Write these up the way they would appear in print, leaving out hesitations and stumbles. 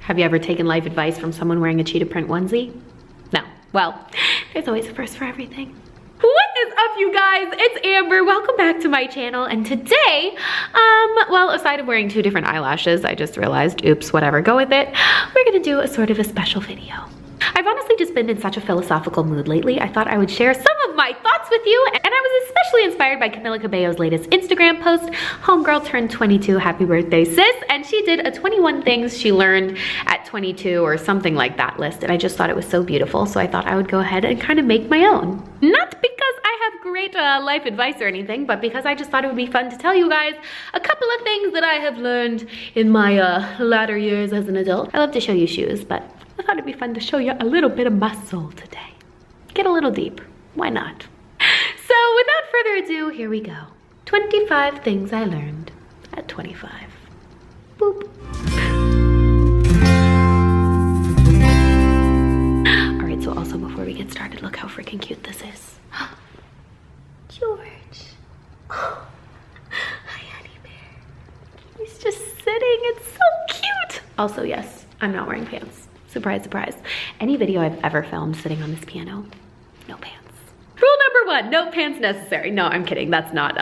Have you ever taken life advice from someone wearing a cheetah print onesie? No. Well, there's always a first for everything. What is up, you guys? It's Amber. Welcome back to my channel. And today, well, aside of wearing 2 different eyelashes, I just realized, oops, whatever, go with it. We're gonna do a sort of a special video. I've honestly just been in such a philosophical mood lately. I thought I would share some of my thoughts with you, and I was especially inspired by Camila Cabello's latest Instagram post. Homegirl turned 22, happy birthday sis, and she did a 21 things she learned at 22 or something like that list, and I just thought it was so beautiful, so I thought I would go ahead and kind of make my own. Not because I have great life advice or anything, but because I just thought it would be fun to tell you guys a couple of things that I have learned in my latter years as an adult. I love to show you shoes, but I thought it'd be fun to show you a little bit of my soul today. Get a little deep. Why not? So without further ado, here we go. 25 things I learned at 25. Boop. All right, so also before we get started, look how freaking cute this is. George. Oh, hi, honey bear. He's just sitting. It's so cute. Also, yes, I'm not wearing pants. Surprise, surprise. Any video I've ever filmed sitting on this piano, no pants. Rule number 1, no pants necessary. No, I'm kidding. That's not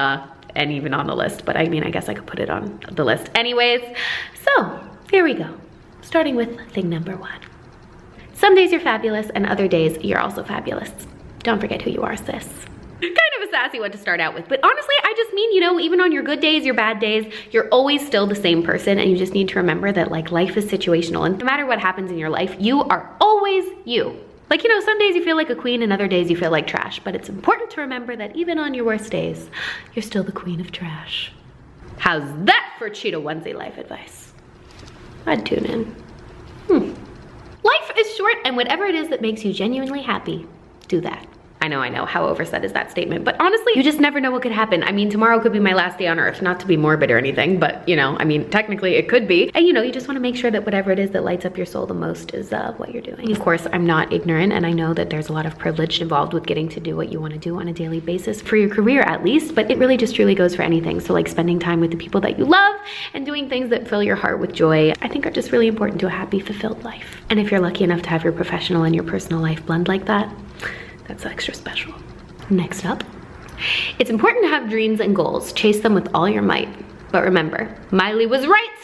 and even on the list, but I mean, I guess I could put it on the list anyways. So here we go. Starting with thing number 1. Some days you're fabulous and other days you're also fabulous. Don't forget who you are, sis. Kind of a sassy one to start out with, but honestly, I just mean, you know, even on your good days, your bad days, you're always still the same person, and you just need to remember that, like, life is situational, and no matter what happens in your life, you are always you. Like, you know, some days you feel like a queen and other days you feel like trash, but it's important to remember that even on your worst days, you're still the queen of trash. How's that for cheetah onesie life advice? I'd tune in. Life is short, and whatever it is that makes you genuinely happy, do that. I know, how overset is that statement? But honestly, you just never know what could happen. I mean, tomorrow could be my last day on earth, not to be morbid or anything, but you know, I mean, technically it could be. And you know, you just wanna make sure that whatever it is that lights up your soul the most is what you're doing. Of course, I'm not ignorant, and I know that there's a lot of privilege involved with getting to do what you wanna do on a daily basis, for your career at least, but it really just truly goes for anything. So like spending time with the people that you love and doing things that fill your heart with joy, I think are just really important to a happy, fulfilled life. And if you're lucky enough to have your professional and your personal life blend like that, that's extra special. Next up, it's important to have dreams and goals. Chase them with all your might. But remember, Miley was right.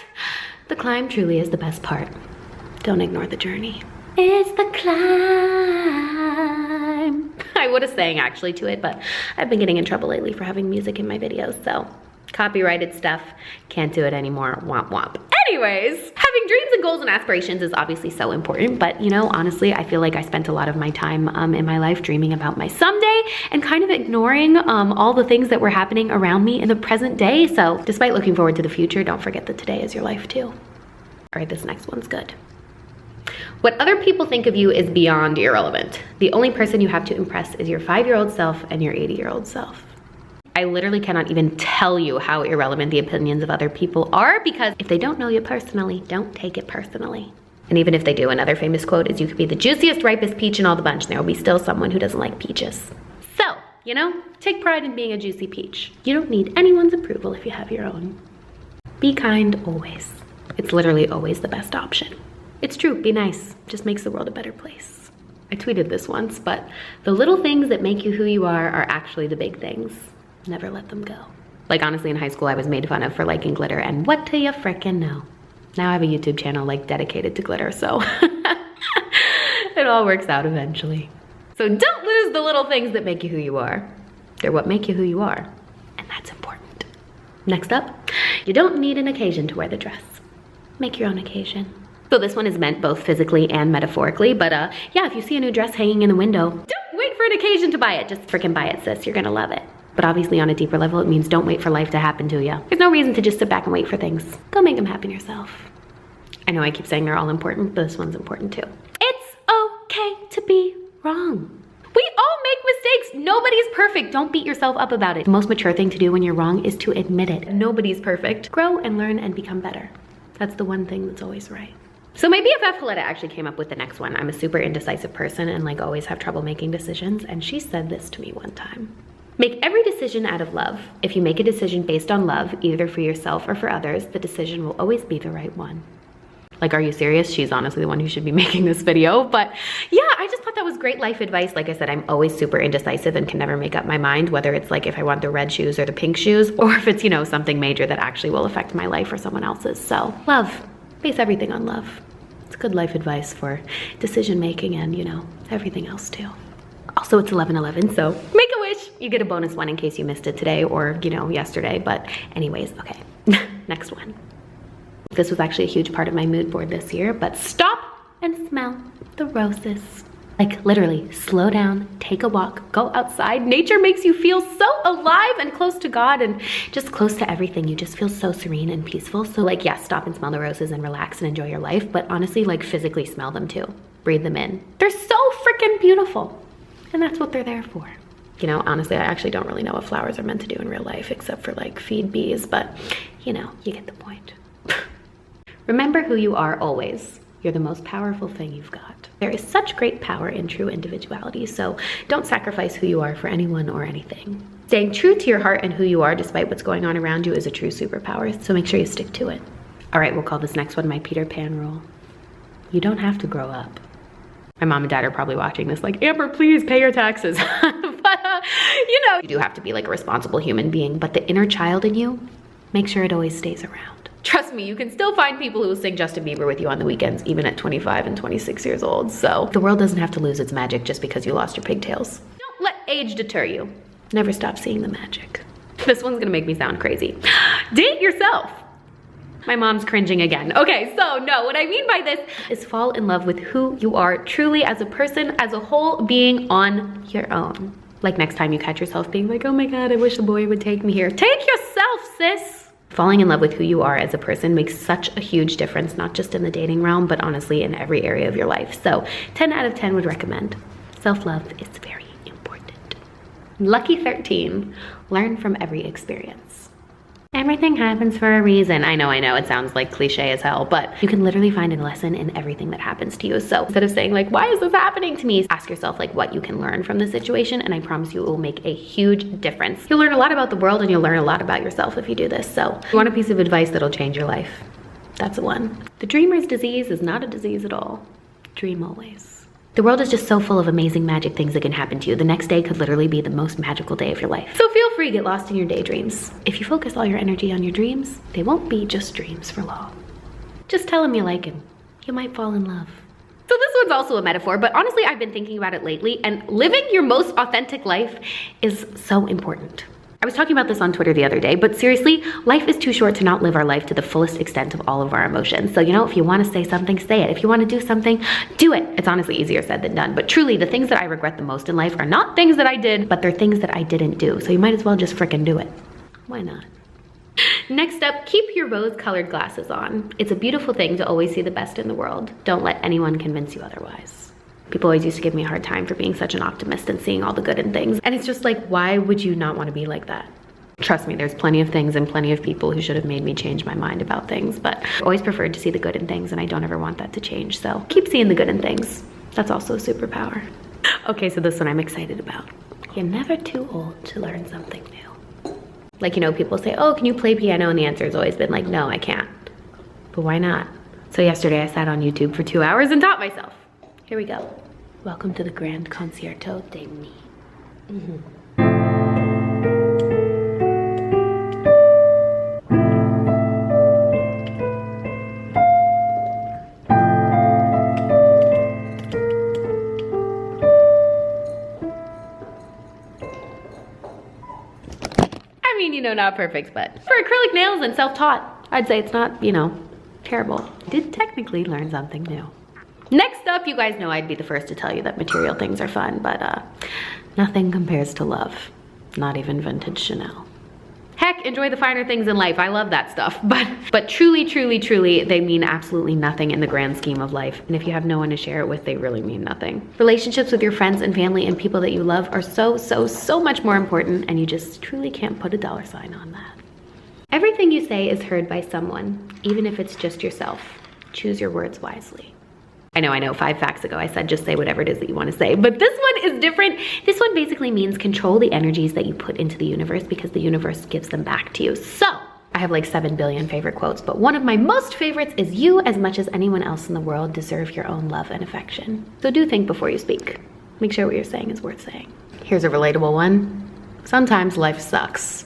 The climb truly is the best part. Don't ignore the journey. It's the climb. I would have sang actually to it, but I've been getting in trouble lately for having music in my videos, so copyrighted stuff, can't do it anymore, womp womp. Anyways, having dreams and goals and aspirations is obviously so important, but you know, honestly, I feel like I spent a lot of my time in my life dreaming about my someday and kind of ignoring all the things that were happening around me in the present day. So despite looking forward to the future, don't forget that today is your life too. All right, this next one's good. What other people think of you is beyond irrelevant. The only person you have to impress is your 5-year-old self and your 80-year-old self. I literally cannot even tell you how irrelevant the opinions of other people are, because if they don't know you personally, don't take it personally. And even if they do, another famous quote is, you could be the juiciest, ripest peach in all the bunch, and there will be still someone who doesn't like peaches. So, you know, take pride in being a juicy peach. You don't need anyone's approval if you have your own. Be kind always. It's literally always the best option. It's true, be nice. Just makes the world a better place. I tweeted this once, but the little things that make you who you are actually the big things. Never let them go. Like honestly, in high school, I was made fun of for liking glitter, and what do you frickin' know? Now I have a YouTube channel like dedicated to glitter, so it all works out eventually. So don't lose the little things that make you who you are. They're what make you who you are, and that's important. Next up, you don't need an occasion to wear the dress. Make your own occasion. So this one is meant both physically and metaphorically, but yeah, if you see a new dress hanging in the window, don't wait for an occasion to buy it. Just frickin' buy it, sis. You're gonna love it. But obviously on a deeper level, it means don't wait for life to happen to you. There's no reason to just sit back and wait for things. Go make them happen yourself. I know I keep saying they're all important, but this one's important too. It's okay to be wrong. We all make mistakes. Nobody's perfect. Don't beat yourself up about it. The most mature thing to do when you're wrong is to admit it. Nobody's perfect. Grow and learn and become better. That's the one thing that's always right. So my BFF Coletta actually came up with the next one. I'm a super indecisive person and like always have trouble making decisions, and she said this to me one time. Make every decision out of love. If you make a decision based on love, either for yourself or for others, the decision will always be the right one. Like, are you serious? She's honestly the one who should be making this video. But yeah, I just thought that was great life advice. Like I said, I'm always super indecisive and can never make up my mind, whether it's like if I want the red shoes or the pink shoes, or if it's, you know, something major that actually will affect my life or someone else's. So love, base everything on love. It's good life advice for decision making and, you know, everything else too. Also, it's 11/11, so make a wish. You get a bonus one in case you missed it today or, you know, yesterday. But anyways, okay, next one. This was actually a huge part of my mood board this year, but stop and smell the roses. Like literally slow down, take a walk, go outside. Nature makes you feel so alive and close to God and just close to everything. You just feel so serene and peaceful. So like, yeah, stop and smell the roses and relax and enjoy your life, but honestly, like physically smell them too. Breathe them in. They're so freaking beautiful. And that's what they're there for. You know, honestly, I actually don't really know what flowers are meant to do in real life except for like feed bees, but you know, you get the point. Remember who you are always. You're the most powerful thing you've got. There is such great power in true individuality, so don't sacrifice who you are for anyone or anything. Staying true to your heart and who you are despite what's going on around you is a true superpower, so make sure you stick to it. All right, we'll call this next one my Peter Pan rule. You don't have to grow up. My mom and dad are probably watching this like, Amber, please pay your taxes. But, you know, you do have to be like a responsible human being, but the inner child in you, make sure it always stays around. Trust me, you can still find people who will sing Justin Bieber with you on the weekends, even at 25 and 26 years old. So the world doesn't have to lose its magic just because you lost your pigtails. Don't let age deter you. Never stop seeing the magic. This one's gonna make me sound crazy. Date yourself. My mom's cringing again. Okay, so no, what I mean by this is fall in love with who you are truly as a person, as a whole being on your own. Like next time you catch yourself being like, oh my God, I wish the boy would take me here. Take yourself, sis. Falling in love with who you are as a person makes such a huge difference, not just in the dating realm, but honestly in every area of your life. So 10 out of 10 would recommend. Self-love is very important. Lucky 13, learn from every experience. Everything happens for a reason. I know, it sounds like cliche as hell, but you can literally find a lesson in everything that happens to you. So instead of saying like, why is this happening to me? Ask yourself like what you can learn from the situation, and I promise you it will make a huge difference. You'll learn a lot about the world and you'll learn a lot about yourself if you do this. So if you want a piece of advice that'll change your life, that's the one. The dreamer's disease is not a disease at all. Dream always. The world is just so full of amazing magic things that can happen to you. The next day could literally be the most magical day of your life. So feel free to get lost in your daydreams. If you focus all your energy on your dreams, they won't be just dreams for long. Just tell him you like him. You might fall in love. So this one's also a metaphor, but honestly, I've been thinking about it lately, and living your most authentic life is so important. I was talking about this on Twitter the other day, but seriously, life is too short to not live our life to the fullest extent of all of our emotions. So, you know, if you want to say something, say it. If you want to do something, do it. It's honestly easier said than done. But truly, the things that I regret the most in life are not things that I did, but they're things that I didn't do. So you might as well just frickin' do it. Why not? Next up, keep your rose-colored glasses on. It's a beautiful thing to always see the best in the world. Don't let anyone convince you otherwise. People always used to give me a hard time for being such an optimist and seeing all the good in things. And it's just like, why would you not want to be like that? Trust me, there's plenty of things and plenty of people who should have made me change my mind about things, but I always preferred to see the good in things, and I don't ever want that to change. So keep seeing the good in things. That's also a superpower. Okay, so this one I'm excited about. You're never too old to learn something new. Like, you know, people say, oh, can you play piano? And the answer has always been like, no, I can't. But why not? So yesterday I sat on YouTube for 2 hours and taught myself. Here we go. Welcome to the Grand Concerto de Mi. I mean, you know, not perfect, but for acrylic nails and self-taught, I'd say it's not, you know, terrible. Did technically learn something new. Next up, you guys know I'd be the first to tell you that material things are fun, but nothing compares to love. Not even vintage Chanel. Heck, enjoy the finer things in life. I love that stuff. But truly, truly, truly, they mean absolutely nothing in the grand scheme of life. And if you have no one to share it with, they really mean nothing. Relationships with your friends and family and people that you love are so, so, so much more important, and you just truly can't put a dollar sign on that. Everything you say is heard by someone, even if it's just yourself. Choose your words wisely. I know, 5 facts ago I said just say whatever it is that you want to say, but this one is different. This one basically means control the energies that you put into the universe, because the universe gives them back to you. So I have like 7 billion favorite quotes, but one of my most favorites is, "You, as much as anyone else in the world, deserve your own love and affection." So do think before you speak. Make sure what you're saying is worth saying. Here's a relatable one. Sometimes life sucks.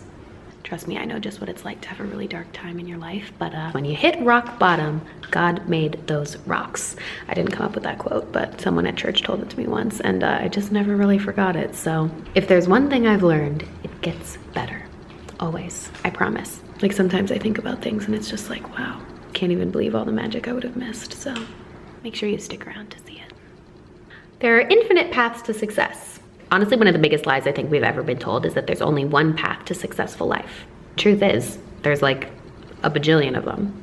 Trust me, I know just what it's like to have a really dark time in your life, but when you hit rock bottom, God made those rocks. I didn't come up with that quote, but someone at church told it to me once, and I just never really forgot it. So if there's one thing I've learned, it gets better. Always, I promise. Like sometimes I think about things and it's just like, wow, can't even believe all the magic I would have missed. So make sure you stick around to see it. There are infinite paths to success. Honestly, one of the biggest lies I think we've ever been told is that there's only one path to successful life. Truth is, there's like a bajillion of them.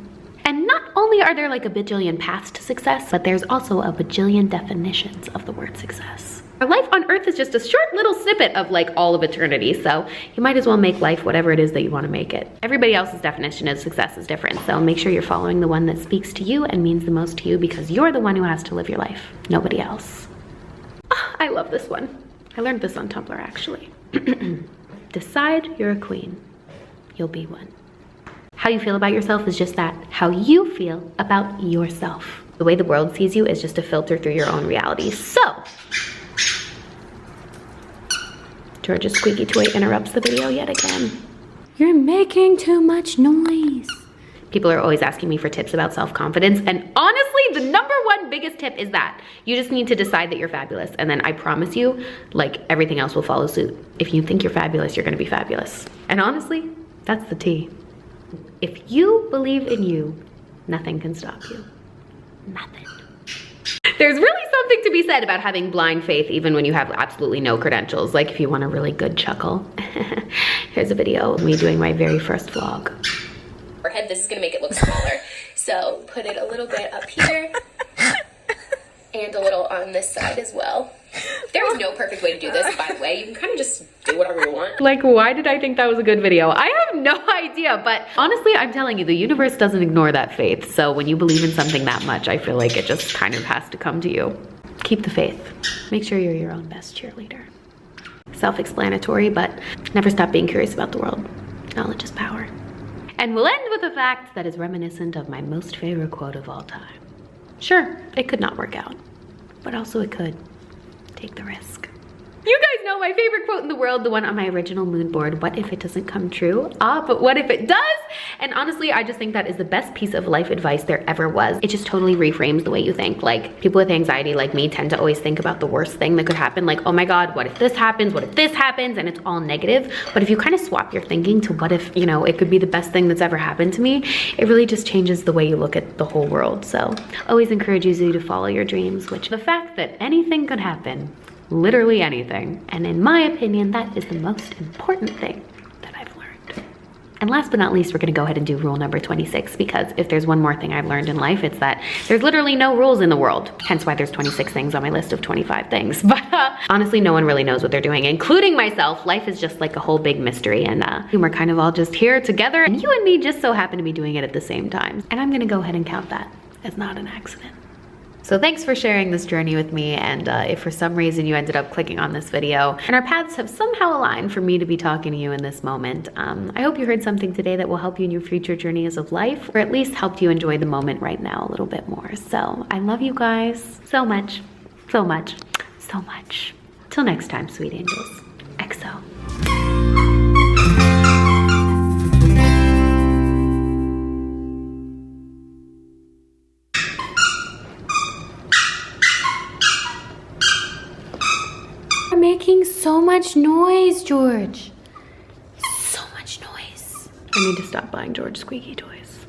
And not only are there like a bajillion paths to success, but there's also a bajillion definitions of the word success. Our life on earth is just a short little snippet of like all of eternity, so you might as well make life whatever it is that you want to make it. Everybody else's definition of success is different, so make sure you're following the one that speaks to you and means the most to you, because you're the one who has to live your life, nobody else. Oh, I love this one. I learned this on Tumblr, actually. Decide you're a queen. You'll be one. How you feel about yourself is just that. How you feel about yourself. The way the world sees you is just a filter through your own reality. So, George's squeaky toy interrupts the video yet again. You're making too much noise. People are always asking me for tips about self-confidence, and honestly, the number one biggest tip is that you just need to decide that you're fabulous, and then I promise you, like, everything else will follow suit. If you think you're fabulous, you're gonna be fabulous. And honestly, that's the tea. If you believe in you, nothing can stop you. Nothing. There's really something to be said about having blind faith even when you have absolutely no credentials. Like if you want a really good chuckle. Here's a video of me doing my very first vlog. Head, this is gonna make it look smaller. So put it a little bit up here and a little on this side as well. There is no perfect way to do this, by the way. You can kind of just do whatever you want. Like, why did I think that was a good video? I have no idea, but honestly, I'm telling you, the universe doesn't ignore that faith. So when you believe in something that much, I feel like it just kind of has to come to you. Keep the faith. Make sure you're your own best cheerleader. Self-explanatory, but never stop being curious about the world. Knowledge is power. And we'll end with a fact that is reminiscent of my most favorite quote of all time. Sure, it could not work out, but also it could. Take the risk. You guys know my favorite quote in the world, the one on my original mood board, what if it doesn't come true? But what if it does? And honestly, I just think that is the best piece of life advice there ever was. It just totally reframes the way you think. Like, people with anxiety like me tend to always think about the worst thing that could happen. Like, oh my God, what if this happens? What if this happens? And it's all negative. But if you kind of swap your thinking to what if, you know, it could be the best thing that's ever happened to me, it really just changes the way you look at the whole world. So always encourages you to follow your dreams, which the fact that anything could happen, literally anything. And in my opinion, that is the most important thing that I've learned. And last but not least, we're gonna go ahead and do rule number 26, because if there's one more thing I've learned in life, it's that there's literally no rules in the world. Hence why there's 26 things on my list of 25 things. But honestly, no one really knows what they're doing, including myself. Life is just like a whole big mystery, and we're kind of all just here together, and you and me just so happen to be doing it at the same time. And I'm gonna go ahead and count that as not an accident. So thanks for sharing this journey with me, and if for some reason you ended up clicking on this video and our paths have somehow aligned for me to be talking to you in this moment, I hope you heard something today that will help you in your future journeys of life, or at least helped you enjoy the moment right now a little bit more. So I love you guys so much, so much, so much. Till next time, sweet angels. XO. Making so much noise, George. So much noise. I need to stop buying George squeaky toys.